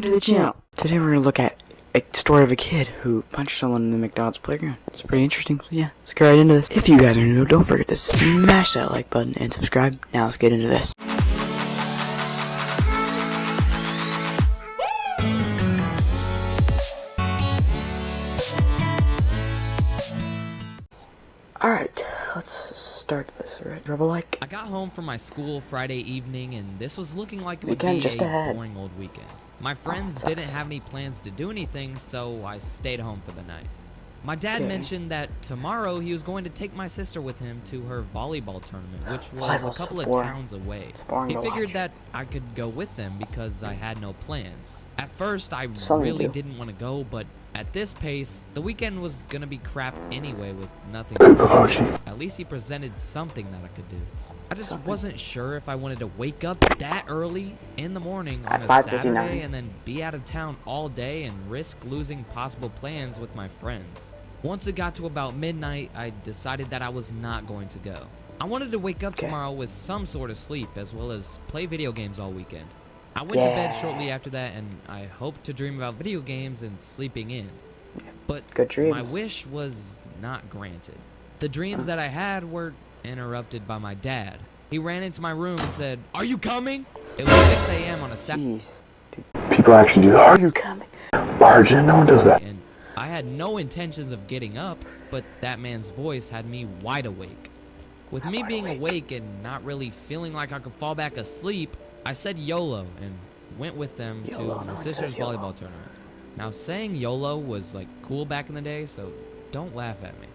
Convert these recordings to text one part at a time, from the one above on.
welcome to the channel. Today we're gonna look at a story of a kid who punched someone in the McDonald's playground. It's pretty interesting, so yeah, let's get right into this. If you guys are new, don't forget to smash that like button and subscribe. Now let's get into this. Alright, let's start this, right? Dribble like. I got home from my school Friday evening, and this was looking like it would Weekend be just a ahead. boring old weekend. My friends sucks. didn't have any plans to do anything, so I stayed home for the night. My dad Okay. mentioned that tomorrow he was going to take my sister with him to her volleyball tournament, which was a Volleyball's so couple of boring. towns away. It's boring He to figured watch. that I could go with them because I had no plans. At first, I Something to really do. didn't want to go, but at this pace, the weekend was gonna be crap anyway with nothing to do. At least he presented something that I could do. I just wasn't sure if I wanted to wake up that early in the morning on At a 5:59. Saturday and then be out of town all day and risk losing possible plans with my friends. Once it got to about midnight, I decided that I was not going to go. I wanted to wake up tomorrow with some sort of sleep as well as play video games all weekend. I went to bed shortly after that, and I hoped to dream about video games and sleeping in. But Good dreams. my wish was not granted. The dreams that I had were interrupted by my dad. He ran into my room and said, "Are you coming?" It was 6 a.m. on a Saturday, Jeez. People actually do that. Are you Coming. Arjun? No one does that. and I had no intentions of getting up, but that man's voice had me wide awake. With me being awake and not really feeling like I could fall back asleep, I said YOLO and went with them YOLO, to no my one sister's says YOLO. volleyball tournament. Now, saying YOLO was like cool back in the day, so don't laugh at me.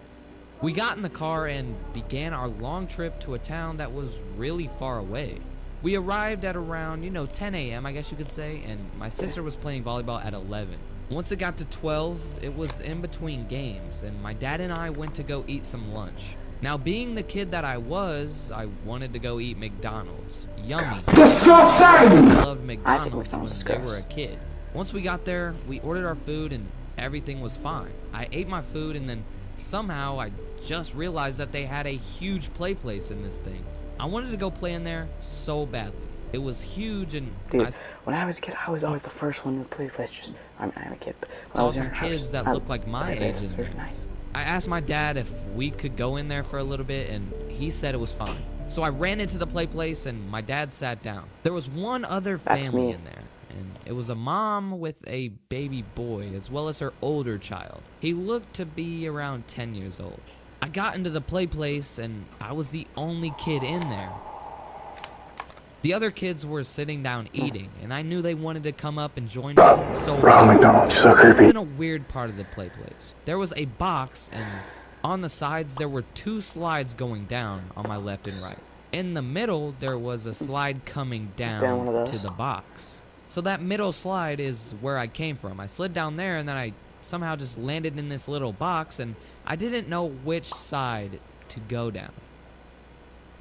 We got in the car and began our long trip to a town that was really far away. We arrived at around, 10 a.m., I guess you could say, and my sister was playing volleyball at 11. Once it got to 12, it was in between games, and my dad and I went to go eat some lunch. Now, being the kid that I was, I wanted to go eat McDonald's. Yummy. Disgusting! I loved McDonald's McDonald's is when they gross. were a kid. Once we got there, we ordered our food and everything was fine. I ate my food and then somehow I just realized that they had a huge play place in this thing. I wanted to go play in there so badly. It was huge and Dude, I when I was a kid, I was always the first one to play place. I'm a kid, but when I saw was some younger, kids that looked like my age places in were there. nice. I asked my dad if we could go in there for a little bit, and he said it was fine. So I ran into the play place, and my dad sat down. There was one other That's family me. in there, and it was a mom with a baby boy, as well as her older child. He looked to be around 10 years old. I got into the play place, and I was the only kid in there. The other kids were sitting down eating, and I knew they wanted to come up and join me, so Ronald McDonald, you're so I was creepy. in a weird part of the play place. There was a box, and on the sides there were 2 slides going down on my left and right. In the middle, there was a slide coming Been one of down those. to the box. So that middle slide is where I came from. I slid down there, and then I somehow just landed in this little box, and I didn't know which side to go down.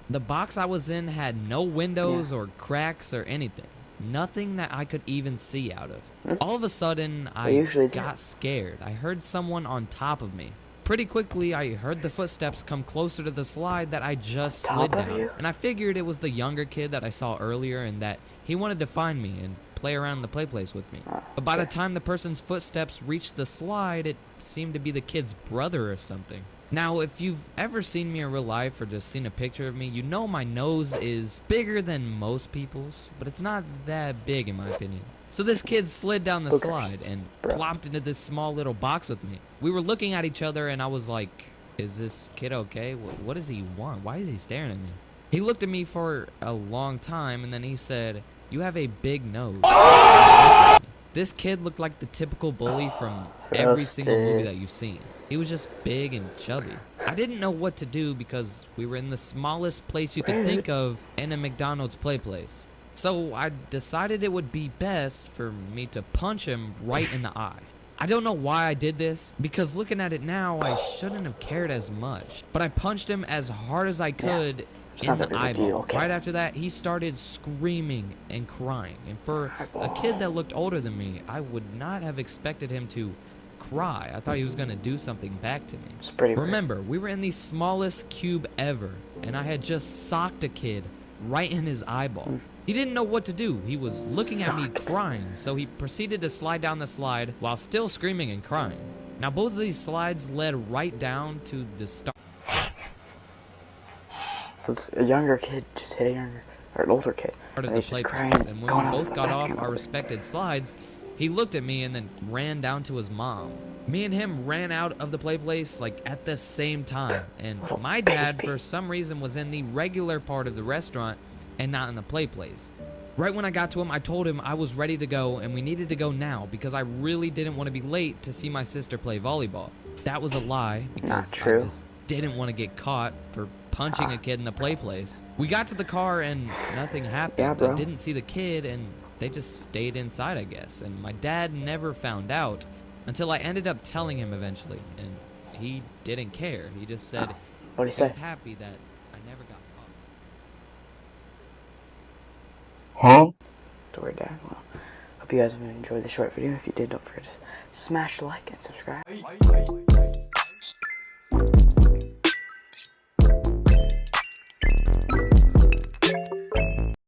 The box I was in had no windows or cracks or anything. Nothing that I could even see out of. All of a sudden, I usually do. got scared. I heard someone on top of me. Pretty quickly, I heard the footsteps come closer to the slide that I just slid Top of down. you? And I figured it was the younger kid that I saw earlier and that he wanted to find me and play around the play place with me. But by the time the person's footsteps reached the slide, it seemed to be the kid's brother or something. Now, if you've ever seen me in real life or just seen a picture of me, you know my nose is bigger than most people's, but it's not that big in my opinion. So this kid slid down the Boogers. slide and Bro. plopped into this small little box with me. We were looking at each other and I was like, is this kid okay? What does he want? Why is he staring at me? He looked at me for a long time and then he said, "You have a big nose." This kid looked like the typical bully from every single movie that you've seen. He was just big and chubby. I didn't know what to do because we were in the smallest place you could think of in a McDonald's play place. So I decided it would be best for me to punch him right in the eye. I don't know why I did this, because looking at it now, I shouldn't have cared as much. But I punched him as hard as I could in not the that big a eyeball. deal, okay? Right after that, he started screaming and crying. And for a kid that looked older than me, I would not have expected him to cry. I thought he was going to do something back to me. It's pretty weird. Remember, we were in the smallest cube ever, and I had just socked a kid right in his eyeball. He didn't know what to do. He was looking at me crying, so he proceeded to slide down the slide while still screaming and crying. Now both of these slides led right down to the start. It's a younger kid just hit a younger, or an older kid. Part of And the he's play just place. crying. And when going we out to both the got off basketball our court. respected slides, he looked at me and then ran down to his mom. Me and him ran out of the play place like at the same time. And my dad, for some reason, was in the regular part of the restaurant and not in the play place. Right when I got to him, I told him I was ready to go and we needed to go now because I really didn't want to be late to see my sister play volleyball. That was a lie because Not true. I just didn't want to get caught for punching a kid in the play place. We got to the car and nothing happened. Yeah, bro. I didn't see the kid and they just stayed inside, I guess. And my dad never found out until I ended up telling him eventually. And he didn't care. He just said What'd he he was say? happy that I never got caught. Huh? Story, Dad. Well, hope you guys have enjoyed the short video. If you did, don't forget to smash the like and subscribe.